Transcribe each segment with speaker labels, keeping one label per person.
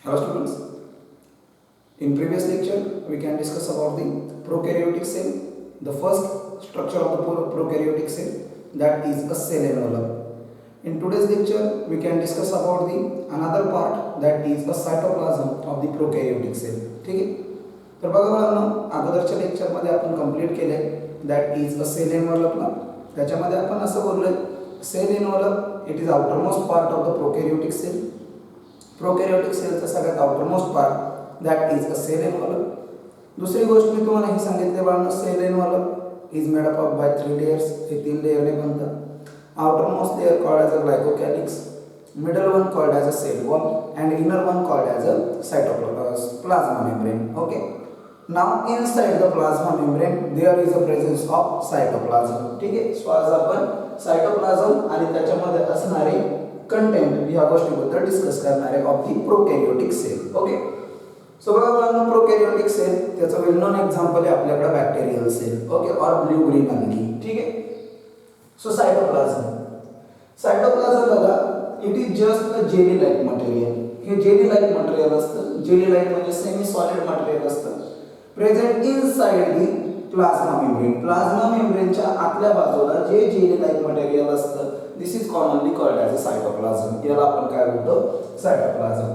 Speaker 1: Hello students, in previous lecture we can discuss about the prokaryotic cell, the first structure of the prokaryotic cell, that is a cell envelope. In today's lecture we can discuss about the another part, that is a cytoplasm of the prokaryotic cell. ठीक आहे. तर बघा मुलांनो, अगोदरच्या lecture मध्ये आपण complete केले that is a cell एनव्हलपला. त्याच्यामध्ये आपण असं बोललोय cell envelope it is outermost part of the prokaryotic cell. Prokaryotic सेलचा सगळ्यात outermost part that is a cell envelope. दुसरी गोष्ट मी तुम्हाला हे सांगितले बाळांनो, cell envelope is made up of by 3 layers. हे 3 लेयरने बनतं. outermost layer called as a glycocalyx, middle one called as a cell wall, and inner one called as a plasma membrane. Okay, now inside the plasma membrane there is a presence of cytoplasm. ठीक आहे. So आज आपण cytoplasm आणि त्याच्यामध्ये असणारे content या गोष्टीबद्दल discuss करणार आहे of the prokaryotic cell. Okay, so बघा मुलांनो, प्रोकॅरियोटिक सेल त्याचं वेल नोन एक्झाम्पल आहे आपल्याकडे बॅक्टेरियल सेल. ओके, और ब्लू ग्रीन अल्गी. ठीक आहे. So cytoplasm बघा, it is just a jelly like material. हे jelly like material असतं. jelly like म्हणजे सेमी सॉलिड मटेरियल असतं, present inside the plasma membrane. Plasma मेम्ब्रेनच्या आतल्या बाजूला जे jelly like मटेरियल असतं, this is commonly called as a cytoplasm. याला आपण काय बोलतो? सायटोप्लाझम.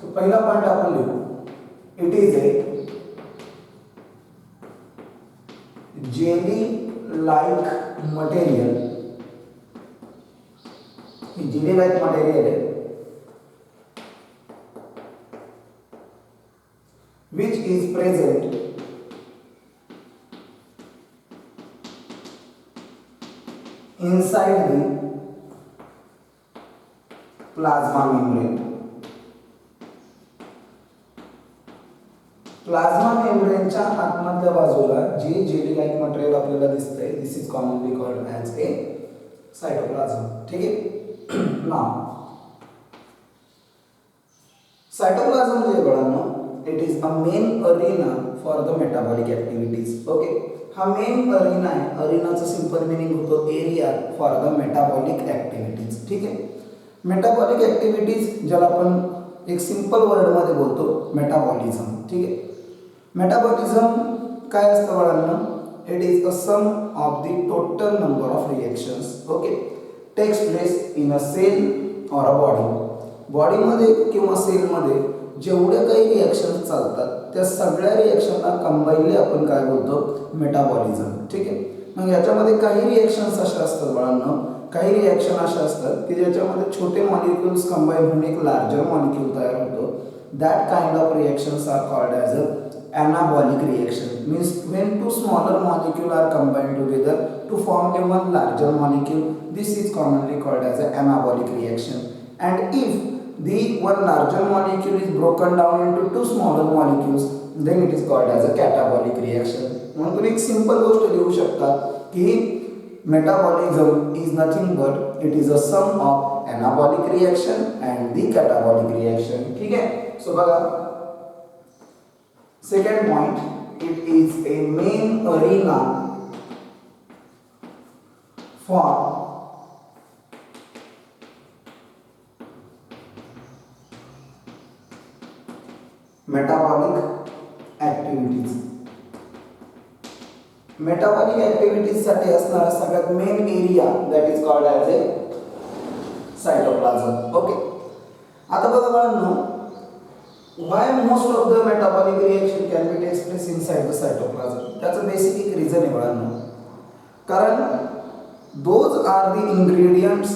Speaker 1: तो पहिला पॉइंट आपण लिहू, it is a jelly like material. jelly like material है which is present inside the plasma membrane. Plasma मेम्ब्रेनच्या आतमधल्या बाजूला जे जेली लाइक मटेरियल आपल्याला दिसतंय, this is commonly called as a cytoplasm. ठीक आहे. नाव सायटोप्लाझम जे बघांनो, it is a main arena for the metabolic activities. Okay, हा मेन अरेना आहे. अरेनाचं सिंपल मिनिंग होतो area for the metabolic activities. ठीक आहे. मेटाबॉलिक ऍक्टिव्हिटीज ज्याला आपण एक सिंपल वर्ड मध्ये बोलतो मेटाबॉलिझम. ठीक आहे. मेटाबॉलिझम काय असतं बाळांनो? It is a sum of the total number of reactions. Okay, takes place in a cell or a body. बॉडीमध्ये किंवा सेलमध्ये जेवढे काही रिएक्शन्स चालतात त्या सगळ्या रिएक्शनला कंबाईनली आपण काय बोलतो? मेटाबॉलिझम. ठीक आहे. मग याच्यामध्ये काही रिएक्शन्स अशा असतात बाळांनो, काही रिएक्शन अशा असतात की ज्याच्यामध्ये छोटे मॉलिक्युल्स कंबाईन होऊन एक लार्जर मॉलिक्यूल तयार होतो. That kind of reactions are called as a anabolic reaction. Means when two smaller molecules are combined together to form a one larger molecule, this is commonly called as an anabolic reaction. And if the one larger molecule is broken down into two smaller molecules, then it is called as a catabolic reaction. म्हणून तुम्ही एक simple गोष्ट लिहू शकता की metabolism is nothing but it is a sum of anabolic reaction and the catabolic reaction. ठीक आहे. So बघा, second point, it is a main arena for metabolic activities. metabolic activities साठी असणारा सगळ्यात main area that is called as a cytoplasm. Okay, आता बघा बाळांनो, why most of the metabolic reaction can be takes place inside the cytoplasm. त्याचं basic एक reason आहे बाळांनो, कारण those are the ingredients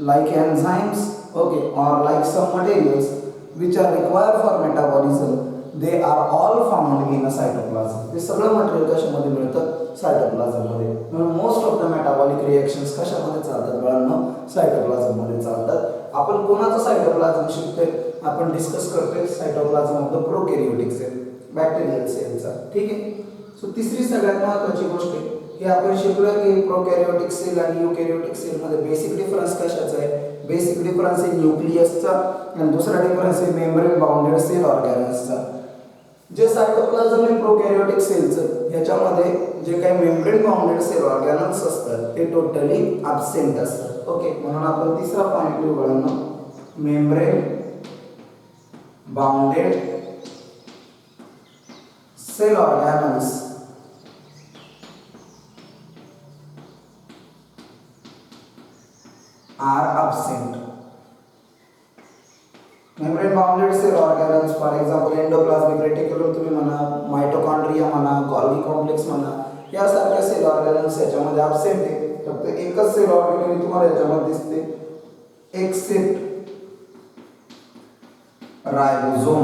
Speaker 1: like enzymes, okay, or like some materials which are required for metabolism, they are all found in a cytoplasm. हे सगळं material कशामध्ये मिळतं? Cytoplasm मध्ये. म्हणून most of the metabolic reactions कशामध्ये चालतात बाळांनो? सायटोप्लाझम मध्ये चालतात. आपण कोणाचं सायटोप्लाझम शिकतोय? आपण डिस्कस करतोय cytoplasm of the prokaryotic cell, bacterial सेलचा. ठीक आहे. सो तिसरी सगळ्यात महत्त्वाची गोष्ट हे आपण शिकलो की प्रोकॅरियोटिक सेल आणि युकॅरियोटिक सेल मध्ये बेसिक डिफरन्स कशाचा आहे? बेसिक डिफरन्स आहे न्यूक्लियसचा आणि दुसरा डिफरन्स आहे मेम्ब्रेन बाउंडेड सेल ऑर्गॅनल्सचा. जे सायटोप्लाझम आहे प्रोकॅरियोटिक सेलचं, याच्यामध्ये जे काही मेम्ब्रेन बाउंडेड सेल ऑर्गॅनल्स असतात ते टोटली ॲब्सेंट असतात. ओके, म्हणून आपण तिसरा पॉइंट लिहू बाळांनो, membrane bounded cell organelles are absent. Membrane bounded cell organelles, for example, endoplasmic reticulum तुम्ही म्हणा, माइटोकॉन्ड्रिया म्हणा, गोल्गी कॉम्प्लेक्स म्हणा, यासारख्या सेल ऑर्गॅनल्स याच्यामध्ये absent आहे. फक्त एकच सेल ऑर्गॅनल तुम्हाला याच्यामध्ये दिसते, एक्सेप्ट रायबोसोम.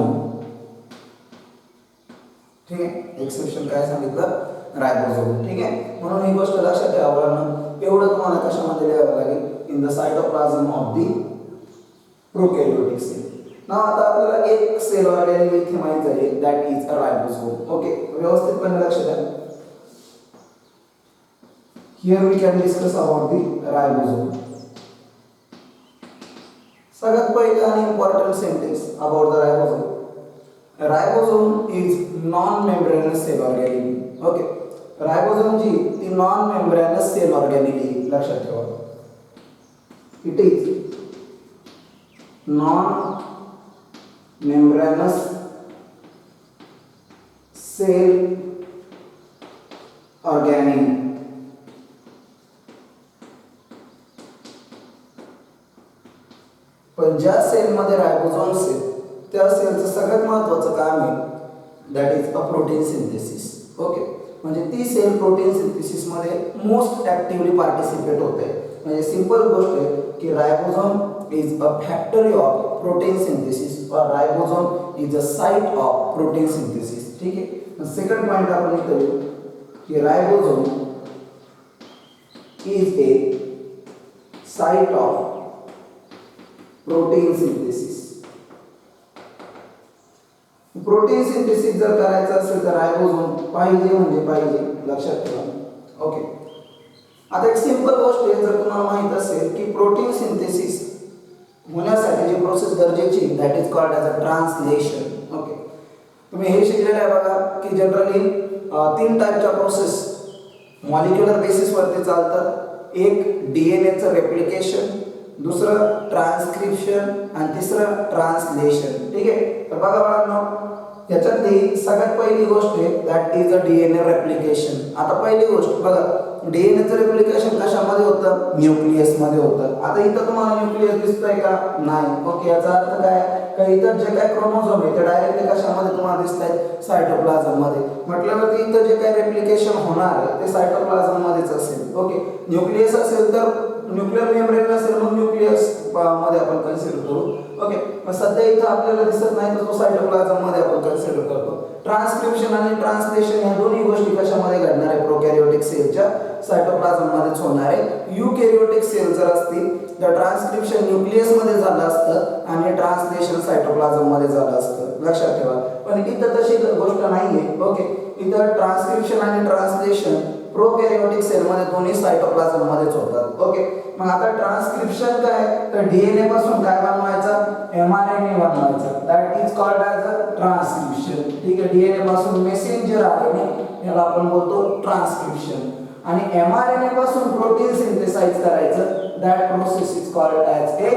Speaker 1: ठीक आहे, एक्सेप्शन काय सांगितलं, रायबोसोम. ठीक आहे, म्हणून ही गोष्ट लक्षात ठेवावं. एवढं तुम्हाला कशामध्ये लिहावं लागेल, in the cytoplasm of the prokaryotic cell. ना आता आपल्याला एक सेल ऑर्गॅनल इथे माहित झाली, that is a ribosome. Okay, व्यवस्थितपणे लक्ष द्या. Here we can discuss about the ribosome. सगळ्यात पहिलं आणि important sentence about the ribosome. Ribosome is non membranous cell organelle. Okay, ribosome जी ती नॉन मेम्ब्रेनस सेल ऑर्गॅनल लक्षात ठेवा. It is non membranous cell organelle. पण ज्या सेलमध्ये रायबोसोम्स आहेत त्या सेलचं सगळ्यात महत्त्वाचं काम आहे, that is a protein synthesis. Okay, म्हणजे ती सेल प्रोटीन सिंथेसिस मध्ये मोस्ट ऍक्टिव्हली पार्टिसिपेट होते. म्हणजे सिंपल गोष्ट आहे की ribosome is a factory of protein synthesis और ribosome is a site of protein synthesis. ठीक आहे, सेकंड पॉइंट आपण इथे लिहू की ribosome is a site of protein synthesis. Protein synthesis जर करायचं असेल तर रायबोसोम पाहिजे म्हणजे पाहिजे, लक्षात ठेवा. ओके, आता एक सिंपल गोष्ट आहे, जर तुम्हाला माहित असेल की प्रोटीन सिंथेसिस होण्यासाठी जी प्रोसेस गरजेची, that is called as a translation. Okay, तुम्ही हे शिकलेलं आहे बघा की जनरली 3 टाईपच्या प्रोसेस मॉलिक्युलर बेसिसवरती चालतात. एक डीएनएचं रेप्लिकेशन, दुसरं ट्रान्सक्रिप्शन आणि तिसरं ट्रान्सलेशन. ठीक आहे, तर बघा बाळांनो, याच्यातली सगळ्यात पहिली गोष्ट आहे that is a DNA replication. आता पहिली गोष्ट बघा, डीएनएचं रेप्लिकेशन कशामध्ये होतं, न्यूक्लियसमध्ये होतं. आता इथं तुम्हाला न्यूक्लियस दिसतंय का, नाही. ओके, याचा अर्थ काय, का इथं जे काय क्रोमोझोम आहे ते डायरेक्टली कशामध्ये तुम्हाला दिसत आहेत, सायटोप्लाझम मध्ये. म्हटल्यावरती इथं जे काय रेप्लिकेशन होणार आहे ते सायटोप्लाझम मध्येच असेल. ओके, न्यूक्लियस असेल तर न्यूक्लियर मेम्ब्रेन असेल मग न्यूक्लियस मध्ये आपण कन्सिडर करू. ओके, मग सध्या इथं आपल्याला दिसत नाही तर तो सायटोप्लाझम मध्ये आपण कन्सिडर करतो. ट्रान्सक्रिप्शन आणि ट्रान्सलेशन या दोन्ही गोष्टी कशामध्ये घडणार आहे, प्रोकॅरियोटिक सेलच्या सायटोप्लाझम मध्येच होणार आहे. युकॅरियोटिक सेल जर असतील तर ट्रान्सक्रिप्शन न्यूक्लियस मध्ये झालं असतं आणि ट्रान्सलेशन सायटोप्लाझम मध्ये झालं असतं, लक्षात ठेवा. पण इथं तशी गोष्ट नाहीये. ओके, इथं ट्रान्सक्रिप्शन आणि ट्रान्सलेशन प्रोकॅरियोटिक सेल मध्ये दोन्ही सायटोप्लाझम मध्येच होतात. ओके, मग आता ट्रान्सक्रिप्शन काय, तर डीएनए पासून काय बनवायचं, एमआरएनए बनवायचा, that is called as a transcription. ठीक आहे, डीएनए पासून मेसेंजर आरएनए याला आपण बोलतो ट्रान्सक्रिप्शन. आणि एमआरएनए पासून प्रोटीन सिंथेसाइज करायचं, that process is called as A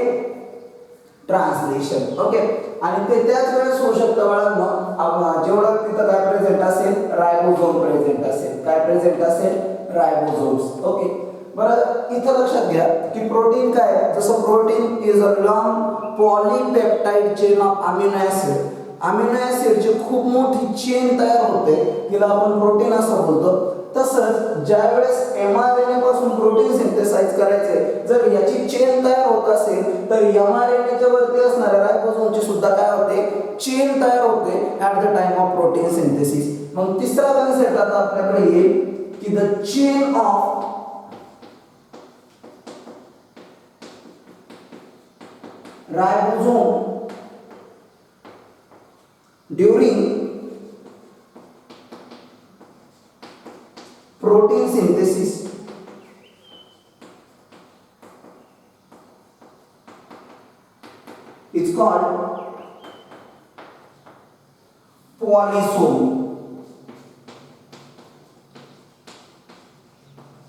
Speaker 1: translation. Okay, आणि ते त्याच वेळेस होऊ शकतं बाळांनो जेवढं तिथं काय प्रेझेंट असेल, रायबोसोम प्रेझेंट असेल. काय प्रेझेंट असेल, रायबोसोम्स. ओके, बरं इथं लक्षात घ्या की प्रोटीन काय, जसं protein is a long polypeptide chain of amino acid. Amino ऍसिडची खूप मोठी चेन तयार होते, तिला आपण प्रोटीन असं बोलतो. तसंच ज्यावेळेस एमआरएनए पासून प्रोटीन सिंथेसाइज करायचे, जर याची चेन तयार होत असेल तर एमआरएनएच्या वरती असणाऱ्या रायबोसोमची सुद्धा काय होते, चेन तयार होते at the time of protein synthesis. मग तिसरा कन्सेप्ट आता आपल्याकडे येईल की the chain of ribosome during protein synthesis is called polysome.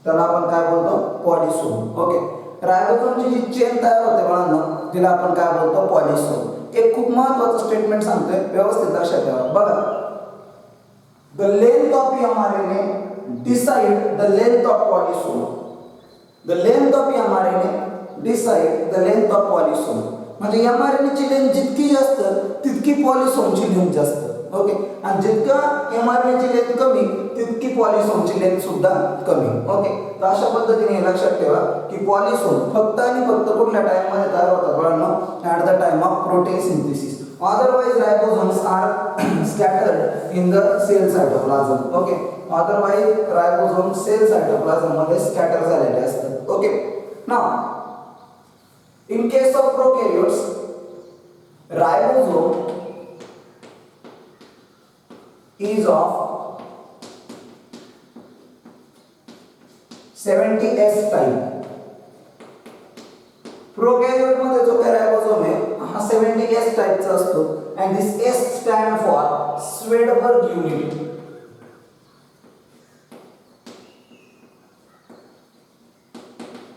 Speaker 1: त्याला आपण काय बोलतो, पॉलिसोम. ओके, रायबोसोमची जी चेन तयार होते बाळांनो तिला आपण काय बोलतो, पॉलिसोम. एक खूप महत्त्वाचं स्टेटमेंट सांगतोय, व्यवस्थित लक्षात ठेवा. बघा, the length of mRNA decide the length of polysome. The length of mRNA decide the length of polysome. म्हणजे mRNA ची लेंथ जितकी जास्त तितकी पॉलिसोमची लेंथ जास्त. ओके, आणि जितका mRNA ची लेंथ कमी तितकी पॉलिसोमची लेंथ सुद्धा कमी. ओके, तर अशा पद्धतीने लक्षात ठेवा की पॉलिसोम फक्त आणि फक्त कुठल्या टाइम मध्ये तयार होतात बाळांनो, at the time of protein synthesis. Otherwise ribosomes are scattered in the cell cytoplasm. Okay, otherwise ribosomes cell cytoplasm मध्ये scatter झालेले असतात. Okay, now in case of prokaryotes, ribosome is of 70S type. प्रोकॅरियोट मध्ये जो काय रायबोसोम आहे हा 70S टाइपचा असतो, and this S stand for Swedberg unit.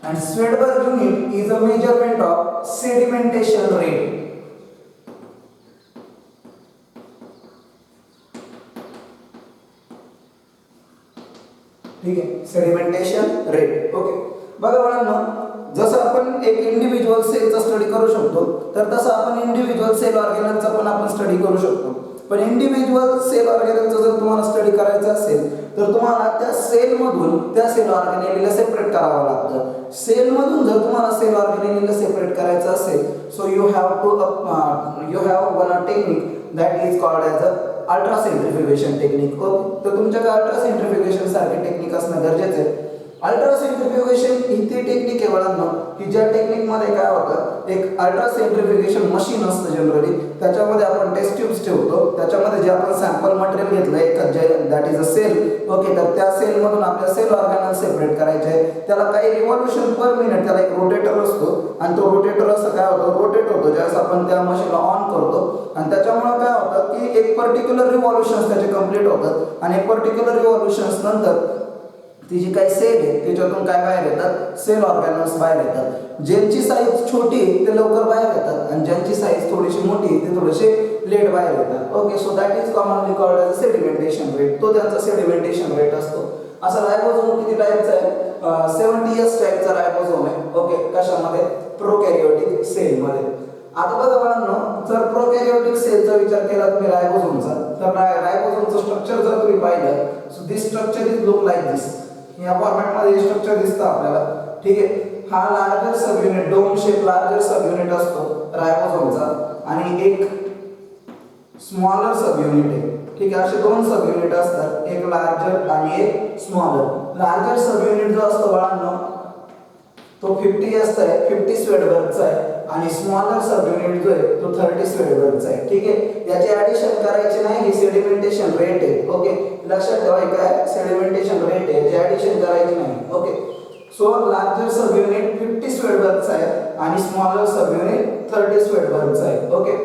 Speaker 1: And Swedberg unit is a measurement of sedimentation rate. ठीक आहे, सेडिमेंटेशन रेट. ओके, बघा बाळांनो, जसं आपण एक इंडिव्हिज्युअल सेलचा स्टडी करू शकतो तर तसं आपण इंडिव्हिज्युअल सेल ऑर्गॅनलचा पण आपण स्टडी करू शकतो. पण इंडिव्हिज्युअल सेल ऑर्गॅनलचा जर तुम्हाला स्टडी करायचा असेल तर तुम्हाला त्या सेलमधून त्या सेल ऑर्गॅनेलीला सेपरेट करावं लागतं. सेलमधून जर तुम्हाला सेल ऑर्गॅनेलीला सेपरेट करायचं असेल, so you have one technique that is called as a ultra centrifugation technique. तर तुमच्याकडे अल्ट्रा सेंट्रिफ्युगेशन सारखे टेक्निक असणं गरजेचं आहे. अल्ट्रा सेंट्रिफ्युगेशन ही ती टेक्निक आहे बाळांनो की ज्या टेक्निकमध्ये काय होतं, एक अल्ट्रा सेंट्रिफ्युगेशन मशीन असतं जनरली, त्याच्यामध्ये आपण टेस्ट ट्यूब्स ठेवतो, त्याच्यामध्ये जे आपण सॅम्पल मटेरियल घेतलं एक that is a cell. Okay, तर त्या सेलमधून आपल्या सेल ऑर्गॅनल सेपरेट करायचे आहे. त्याला काही रिव्हॉल्युशन पर मिनिट, त्याला एक रोटेटर असतो आणि तो रोटेटर असं काय होतं, रोटेट होतो ज्यावेळेस आपण त्या मशीनला ऑन करतो, आणि त्याच्यामुळे काय होतं की एक पर्टिक्युलर रिव्हॉल्युशन्स त्याचे कंप्लीट होतात आणि एक पर्टिक्युलर रिव्हॉल्युशन्स नंतर ती जी काही सेल आहे त्याच्यातून काय बाहेर येतात, सेल ऑर्गॅनल्स बाहेर येतात. ज्यांची साईज छोटी आहे ते लवकर बाहेर येतात आणि ज्यांची साईज थोडीशी मोठी आहे ते थोडेसे लेट बाहेर येतात. Okay, so that is commonly called as a sedimentation rate. तो त्यांचा सेडिमेंटेशन रेट असतो. असा रायबोसोम किती टाईपचा आहे, 70S टाईपचा रायबोसोम आहे. ओके, कशामध्ये, प्रोकॅरियोटिक सेलमध्ये. आता बघा बाळांनो, जर प्रोकॅरियोटिक सेलचा विचार केला तुम्ही रायबोसोमचा, तर रायबोसोमचं स्ट्रक्चर जर तुम्ही पाहिलं, so this structure is look like this. या फॉर्मॅटमध्ये हे स्ट्रक्चर दिसतं आपल्याला. ठीक आहे, हा larger sub unit, dome shape larger sub unit असतो रायबोसोमचा, आणि एक स्मॉलर सब युनिट आहे. ठीक आहे, असे दोन सब युनिट असतात, एक लार्जर आणि एक स्मॉलर. लार्जर सब युनिट जो असतो बाळांनो तो 50S आहे, 50 स्वेडबर्गचा आहे, आणि स्मॉलर सब युनिट जो आहे तो 30 स्वेडबर्गचा आहे. ठीक आहे, याची ऍडिशन करायची नाही, ही सेडिमेंटेशन रेट आहे. ओके, लक्षात ठेवा, काय सेडिमेंटेशन रेट आहे, याची ऍडिशन करायची नाही. Okay, so larger sub unit 50 स्वेडबर्गचा आहे आणि स्मॉलर सब युनिट 30 स्वेडबर्गचा आहे. ओके,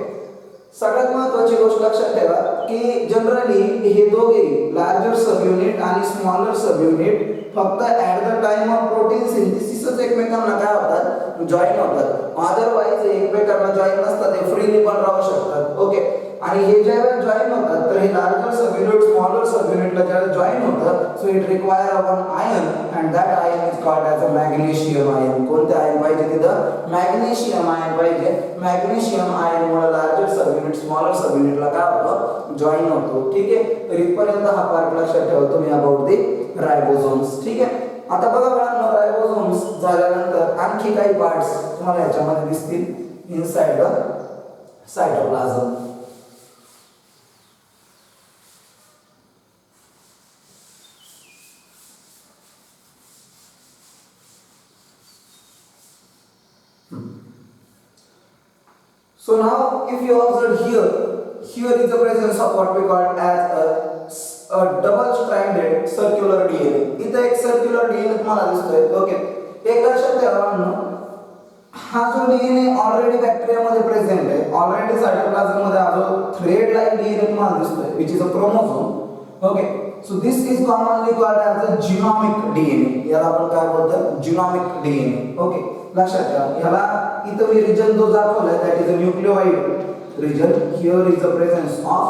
Speaker 1: सगळ्यात महत्त्वाची गोष्ट लक्षात ठेवा की जनरली हे दोघे लार्जर सब युनिट आणि स्मॉलर सब युनिट फक्त at the time of protein सिंथेसिसच एकमेकांना काय होतात, जॉईन होतात. अदरवाईज एकमेकांना जॉईन नसतात, ते फ्रीली पण राहू शकतात. ओके, आणि हे ज्यावेळेस जॉईन होतात तर हे larger sub unit smaller sub युनिटला ज्यावेळेस जॉईन होतं, so it require one ion and that ion is called as a magnesium ion. कोणते आयन पाहिजे तिथं, मॅग्नेशियम आयन पाहिजे. मॅग्नेशियम आयनमुळे larger sub unit smaller sub युनिटला काय होतं, जॉईन होतो. ठीक आहे, तर इथपर्यंत हा पार्ट लक्षात ठेवा तुम्ही अबाउट दी रायबोसोम्स. ठीक आहे, आता बघा बाळांनो, रायबोसोम्स झाल्यानंतर आणखी काही पार्ट्स तुम्हाला याच्यामध्ये दिसतील inside the cytoplasm. So now if you observe here is the presence of what we call as a double stranded circular DNA. इथे एक सर्क्युलर DNA तुम्हाला दिसतोय. ओके, एक लक्षात ठेवा, हा जो DNA ऑलरेडी बॅक्टेरियामध्ये प्रेझेंट आहे, ऑलरेडी सायटोप्लाझम मध्ये हा जो थ्रेड लाईन DNA तुम्हाला दिसतोय which is a chromosome. Okay, so this is commonly called as a genomic DNA. याला आपण काय बोलतो, जिनॉमिक DNA. ओके, लक्षात ठेवा, याला इथं मी रिजन जो दाखवलाय that is a न्यूक्लिओइड. region. Here is the presence of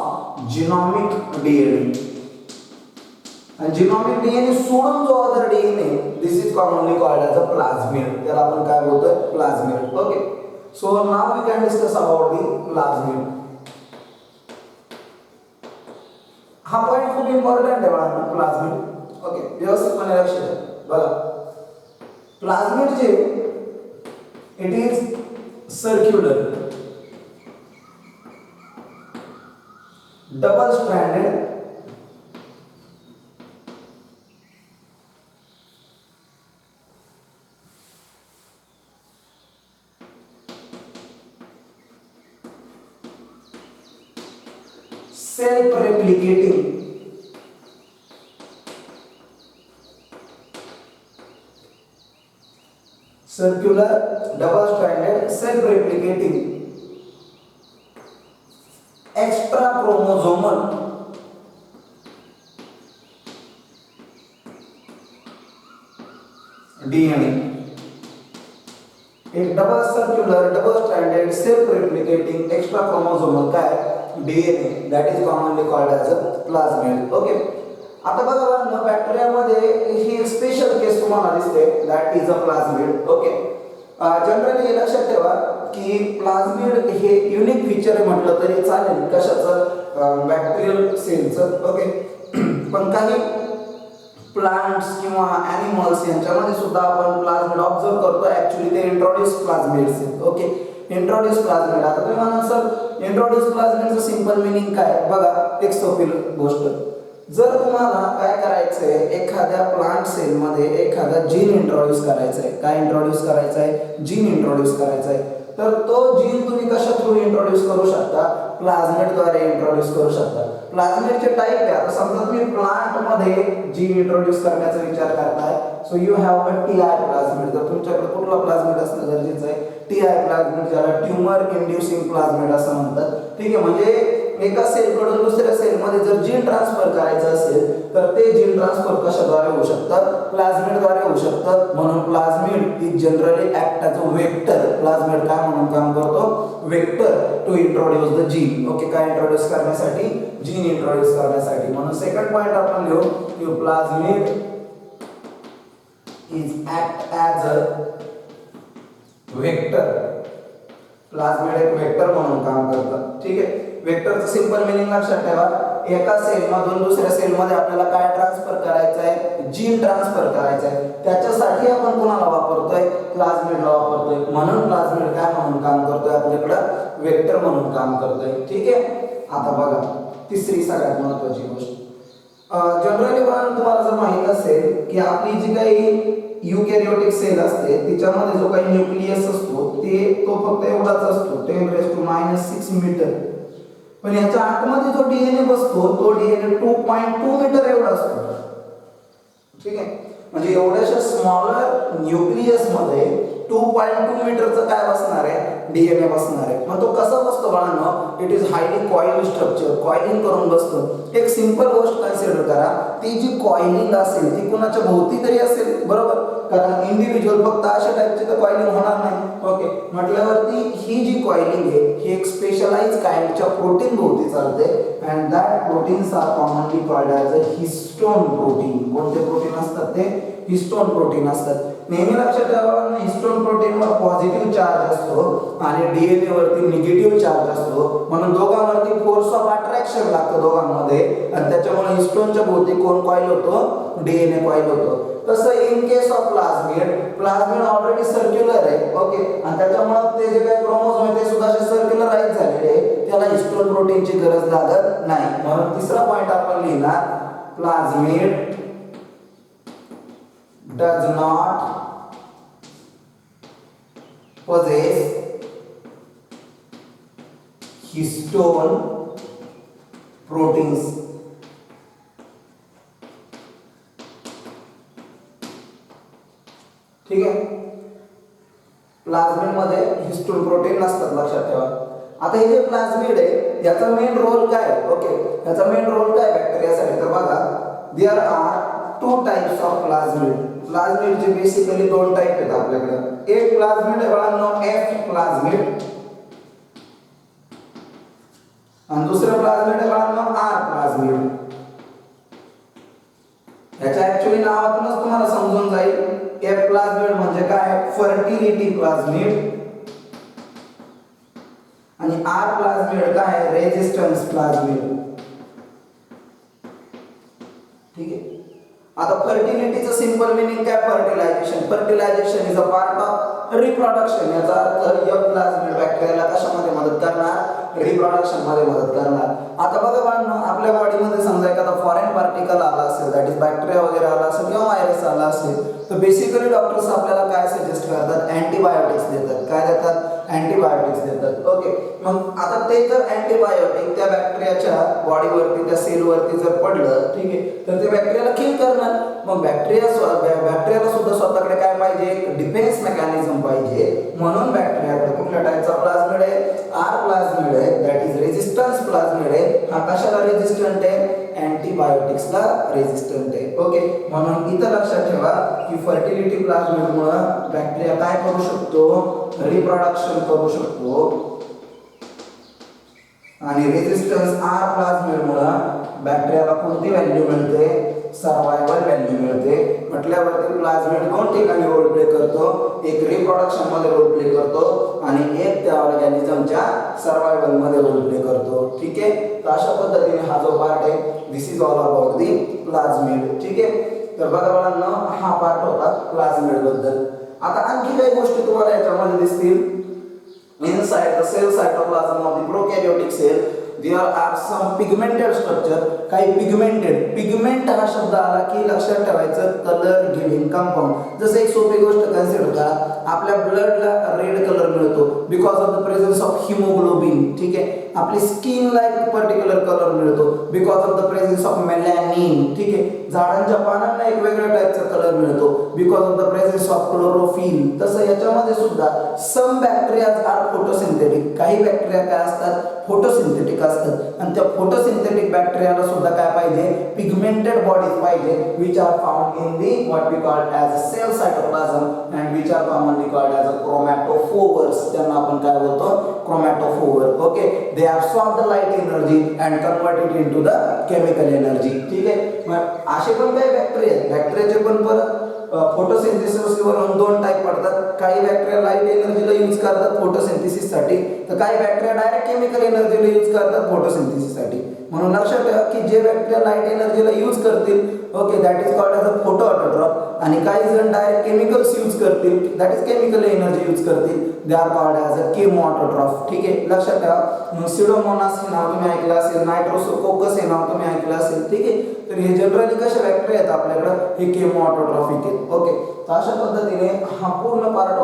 Speaker 1: genomic DNA. And genomic DNA सोडून जो other DNA, this is commonly called as a plasmid. त्याला आपण काय बोलतोय? Plasmid. Okay. So now we can discuss about the plasmid. हा point खूप important आहे बाळांनो, प्लाझ्मिड. ओके, व्यवस्थितपणे लक्ष द्या. बघा, प्लाझ्मिड जे it is circular, double stranded, self-replicating, circular, double-stranded, self-replicating, extra-chromosomal, DNA. एक double circular, double stranded, self replicating, extra chromosomal काय DNA, that is commonly called as a plasmid. Okay, आता बघा बाळांनो, बॅक्टेरियामध्ये ही एक स्पेशल केस तुम्हाला दिसते, that is a plasmid. Okay, generally लक्षात ठेवा की प्लाझ्मिड हे युनिक फीचर म्हटलं तरी चालेल कशाचं, बॅक्टेरियल सेलचं. ओके, पण काही प्लांट्स किंवा ॲनिमल्स यांच्यामध्ये सुद्धा आपण प्लाझ्मिड ऑब्झर्व करतो. ॲक्च्युली ते इंट्रोड्यूस प्लाझ्मिड्स आहेत. Okay, introduce plasmid. आता तुम्ही म्हणाल सर इंट्रोड्यूस प्लाझ्मिडचं सिंपल मिनिंग काय? बघा, एक सोपी गोष्ट, जर तुम्हाला काय करायचंय, एखाद्या प्लांट सेलमध्ये एखादा जीन इंट्रोड्यूस करायचा आहे. काय इंट्रोड्यूस करायचा आहे? जीन इंट्रोड्यूस करायचा आहे. तर तो जीन तुम्ही कशा थ्रू इंट्रोड्यूस करू शकता? प्लाझ्मिडद्वारे इंट्रोड्यूस करू शकता. प्लाझ्मिडचे टाइप आहे. आता समजा तुम्ही प्लांट मध्ये जीन इंट्रोड्यूस करण्याचा विचार करताय, so you have a Ti plasmid. तर तुमच्याकडे कुठला प्लाझ्मिड असणं गरजेचं आहे? टीआय प्लाझ्मिड, ज्याला ट्यूमर इंड्युसिंग प्लाझ्मिड असं म्हणतात. ठीक आहे, म्हणजे एका सेलकडून दुसऱ्या सेलमध्ये जर जीन ट्रान्सफर करायचं असेल तर ते जीन ट्रान्सफर कशाद्वारे होऊ शकतात? प्लाझ्मिडद्वारे होऊ शकतात. म्हणून plasmid is generally act as a vector. Plasmid काय म्हणून काम करतो? Vector to introduce the gene. Okay, काय इंट्रोड्यूस करण्यासाठी? जीन इंट्रोड्यूस करण्यासाठी. म्हणून सेकंड पॉइंट आपण लिहू की plasmid is act as a vector. Plasmid एक वेक्टर म्हणून काम करतात. ठीक आहे, वेक्टरचं सिंपल मिनिंग लक्षात ठेवा. एका सेलमधून दुसऱ्या सेलमध्ये आपल्याला काय ट्रान्सफर करायचं आहे? जीन ट्रान्सफर करायचं आहे. त्याच्यासाठी आपण कोणाला वापरतोय? प्लाझ्मिडला वापरतोय. म्हणून प्लाझ्मिड काय म्हणून काम करतोय? आपल्याकडं वेक्टर म्हणून काम करतोय. ठीक आहे, आता बघा तिसरी सगळ्यात महत्त्वाची गोष्ट. जनरली तुम्हाला जर माहित असेल की आपली जी काही युकॅरियोटिक सेल असते तिच्यामध्ये जो काही न्यूक्लियस असतो तो फक्त एवढाच असतो, 10⁻⁻⁶ मीटर. पण याच्या आतमध्ये जो डीएनए बसतो तो डीएनए 2.2 मीटर एवढा असतो. ठीक आहे, म्हणजे एवढ्याशा स्मॉलर न्यूक्लियस मध्ये 2.2 मीटरचं काय बसणार आहे? डीएनए बसणार आहे. मग तो कसा बसतो बाळांनो? It is highly coiled structure, coiling करून बसतो. एक सिंपल गोष्ट कन्सिडर करा, ती जी कॉइलिंग असेल ती कुणाच्या भोवती तरी असेल, बरोबर? कारण इंडिव्हिज्युअल फक्त अशा टाइपची तर कॉइलिंग होणार नाही. ओके, म्हटल्यावरती ही जी कॉइलिंग आहे ही एक स्पेशलाइज काइंडच्या प्रोटीन भोवती चालते. And that proteins are commonly called as a histone protein. कोणते प्रोटीन असतात? ते हिस्टोन प्रोटीन असतात. नेहमी लक्षात ठेवा, हिस्टोन प्रोटीनवर पॉझिटिव्ह चार्ज असतो आणि डीएनए वरती निगेटिव्ह चार्ज असतो. म्हणून दोघांवरती फोर्स ऑफ अट्रॅक्शन लागतं दोघांमध्ये, आणि त्याच्यामुळे हिस्टोनच्या भोवती कोण कॉइल होतो? डीएनए कॉइल होतो. तसं in case of plasmid already circular आहे. ओके, आणि त्याच्यामुळे ते जे काही क्रोमोझोम आहे ते सुद्धा सर्क्युलराइज झालेले आहे, त्याला हिस्टोन प्रोटीनची गरज लागत नाही. म्हणून तिसरा पॉइंट आपण लिहिला, प्लाझ्मिड does not possess histone proteins. ठीक आहे, प्लाझ्मिड मध्ये हिस्टोन प्रोटीन नसतात, लक्षात ठेवा. आता हे जे प्लाझ्मिड आहे याचा मेन रोल काय? ओके, याचा मेन रोल काय बॅक्टेरियासाठी? तर बघा, there are 2 types of plasmid. प्लाझ्मिडचे बेसिकली 2 टाइप आहेत आपल्याकडे. एक प्लाझ्मिड आहे बाळांनो, एफ प्लाझ्मिड, प्लाझ्मिड आहे बाळांनो आर प्लाझ्मिड. याच्या ऍक्च्युअली नावातूनच तुम्हाला समजून जाईल एफ प्लाझ्मिड म्हणजे काय, फर्टिलिटी प्लाझ्मिड, आणि आर प्लाझ्मिड काय, रेजिस्टन्स प्लाझ्मिड. ठीक आहे. आता फर्टिलिटीचं सिंपल मीनिंग काय, fertilization. Fertilization is a part of reproduction. याचा अर्थ एफ प्लाझ्मिड बॅक्टेरियाला कशामध्ये मदत करणार, रिप्रोडक्शन मध्ये मदत करणार. आता बघा बाळांनो, आपल्या बॉडीमध्ये समजा एखादा फॉरेन पार्टिकल आला असेल, दॅट इज बॅक्टेरिया वगैरे आला असेल किंवा व्हायरस आला असेल, तर बेसिकली डॉक्टर्स आपल्याला काय सजेस्ट करतात, अँटीबायोटिक्स देतात. काय देतात, अँटीबायोटिक्स देतात. ओके. मग आता ते जर अँटीबायोटिक त्या बॅक्टेरियाच्या बॉडीवरती, त्या सेलवरती जर पडलं, ठीक आहे, तर ते बॅक्टेरियाला किल करणार. मग बॅक्टेरियाला सुद्धा स्वतःकडे काय पाहिजे, एक डिफेन्स मेकॅनिझम पाहिजे. म्हणून बॅक्टेरियाकडे कुठल्या टाईपचा प्लाझ्मिड आहे, आर प्लाझ्मिड आहे, दॅट इज रेजिस्टन्स प्लाझ्मिड आहे. हा कशाला रेजिस्टंट आहे, अँटीबायोटिक्सला रेजिस्टंट आहे. ओके. म्हणून इथं लक्षात ठेवा की फर्टिलिटी प्लाझ्मिड मुळे बॅक्टेरिया काय करू शकतो, रिप्रोडक्शन करू शकतो, आणि रेजिस्टन्स आर प्लाझ्मिड मुळे बॅक्टेरियाला कोणती व्हॅल्यू मिळते, सर्वायवल व्हॅल्यू मिळते. म्हटल्यावरती प्लाझ्मिड दोन ठिकाणी रोल प्ले करतो, एक रिप्रोडक्शन मध्ये रोल प्ले करतो आणि एक त्या ऑर्गॅनिझमच्या सर्वायवल मध्ये रोल प्ले करतो. ठीक आहे. तर अशा पद्धतीने हा जो पार्ट आहे, दिस इज ऑल अबाउट दी प्लाझ्मिड. ठीक आहे. तर बघा बाळांनो, हा पार्ट होता प्लाझ्मिड बद्दल. आता आणखी काही गोष्टी तुम्हाला याच्यामध्ये दिसतील. Inside the cell cytoplasm of the prokaryotic cell there are some pigmented structure. काही पिगमेंट हा शब्द आला की लक्षात ठेवायचं कलर गिव्हिंग कंपाऊंड. जसं एक सोपी गोष्ट कन्सिडर करा, आपल्या ब्लडला रेड कलर मिळतो because of the presence of haemoglobin. ठीक आहे. आपली स्किनला एक पर्टिक्युलर कलर मिळतो because of the presence of melanin. ठीक आहे. झाडांच्या पानांना एक वेगळ्या टाईपचा कलर मिळतो because of the presence of chlorophyll. तसं याच्यामध्ये सुद्धा सम बॅक्टेरियाज आर फोटोसिंथेटिक. काही बॅक्टेरिया काय असतात, फोटोसिंथेटिक असतात, आणि त्या फोटोसिंथेटिक बॅक्टेरियाला सुद्धा काय पाहिजे, पिगमेंटेड बॉडीज पाहिजे, which are found in the what we called as cell cytoplasm and which are commonly called as a chromatophores. त्यांना आपण काय बोलतो, chromatophore. Okay. They absorb the light energy and convert it into the chemical energy. ठीक आहे. मग असे पण काही बॅक्टेरिया आहेत, बॅक्टेरियाचे पण परत फोटोसिंथेसिसवर दोन टाईप पडतात. काही बॅक्टेरिया लाईट एनर्जीला यूज करतात फोटोसिंथेसिससाठी, तर काही बॅक्टेरिया डायरेक्ट केमिकल एनर्जीला यूज करतात फोटोसिंथेसिससाठी. म्हणून लक्षात ठेवा की जे बॅक्टेरिया लाईट एनर्जीला यूज करतील, okay, that is called as a photoautotroph, आणि काही जण डायरेक्ट केमिकल्स यूज करतील, that is chemical energy use करतील, they are called as a chemoautotroph. ठीक आहे. लक्षात ठेवा. सिडोमोनास हे नाव तुम्ही ऐकलं असेल, नायट्रोसोकोकस हे नाव तुम्ही ऐकलं असेल. ठीक आहे. तर हे जनरली कसे बॅक्टेरिया आहेत आपल्याकडे, हे केमो ऑटोट्रॉफिक आहेत. ओके. तर अशा पद्धतीने हा पूर्ण पार्ट